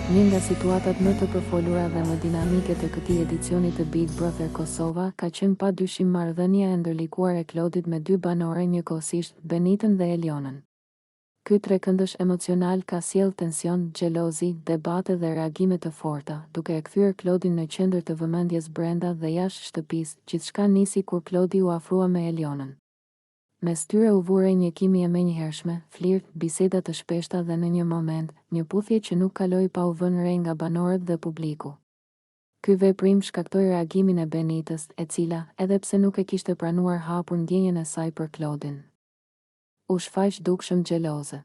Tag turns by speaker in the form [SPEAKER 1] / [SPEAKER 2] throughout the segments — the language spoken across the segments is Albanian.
[SPEAKER 1] Një nga situatat më të përfolura dhe më dinamike të këtij edicioni të Big Brother Kosova ka qenë padyshim marrëdhënia e ndërlikuar e Klodit me dy banore njëkohësisht, Benitën dhe Elionën. Ky trekëndësh emocional ka sjellë tension, xhelozi, debate dhe reagime të forta, duke e kthyer Klodin në qendër të vëmendjes brenda dhe jashtë shtëpisë. Gjithçka nisi kur Klodi u afrua me Elionën. Mes tyre u vure një kimie e menjëhershme, flirt, biseda të shpeshta dhe në një moment, një puthje që nuk kaloi pa u vënë re nga banorët dhe publiku. Ky veprim shkaktoi reagimin e Benitës, e cila, edhe pse nuk e kishte pranuar hapur ndjenjen e saj për Klodin, u shfaq dukshëm xheloze.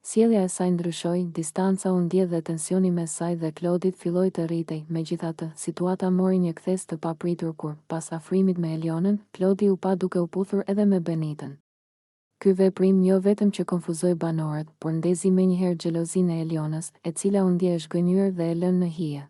[SPEAKER 1] Sjellja e saj ndryshoi, distanca u ndjedh dhe tensioni mes saj dhe Klodit filloi të rritej. Megjithatë, situata mori një kthes të papritur kur, pas afrimit me Elionën, Klodi u pa duke u puthur edhe me Benitën. Ky veprim jo vetëm që konfuzoi banorët, por ndezi menjëherë xhelozinë e Elionës, e cila u ndje e zhgënjur dhe e lënë në hije.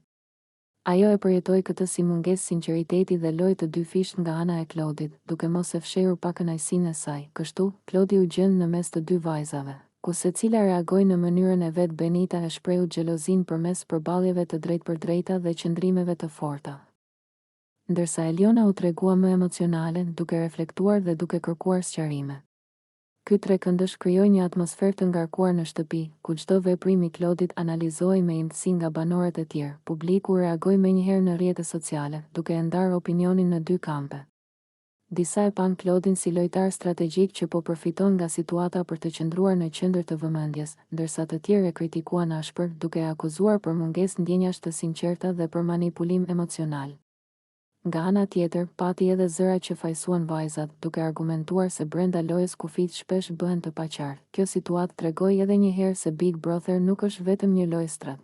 [SPEAKER 1] Ajo e përjetoi këtë si mungesë sinqeriteti dhe lojë të dy fisht nga ana e Klodit, duke mos e fshehur pakënaqësinë e saj. Kështu, Klodi u gjend në mes të dy vajzave, ku secila reagoi në mënyrën e vet. Benita e shprehu xhelozinë përmes përballjeve të drejtpërdrejta dhe qëndrimeve të forta, ndërsa Eliona u tregua më emocionale, duke reflektuar dhe duke kërkuar sqarime. Ky trekëndësh krijoi një atmosferë të ngarkuar në shtëpi, ku çdo veprim i Klodit analizohej me imtësi nga banorët e tjerë. Publiku reagoi menjëherë në rrjetet sociale, duke e ndarë opinionin në dy kampe. Disa e pan Klodin si lojtar strategjik që po përfiton nga situata për të qëndruar në qendër të vëmendjes, ndërsa të tjerë e kritikuan ashpër, duke e akuzuar për mungesë ndjenjash të sinqerta dhe për manipulim emocional. Nga ana tjetër, pati edhe zëra që fajsuan vajzat, duke argumentuar se brenda lojës kufijt shpesh bëhen të paqartë. Kjo situatë tregoi edhe një herë se Big Brother nuk është vetëm një lojë strat,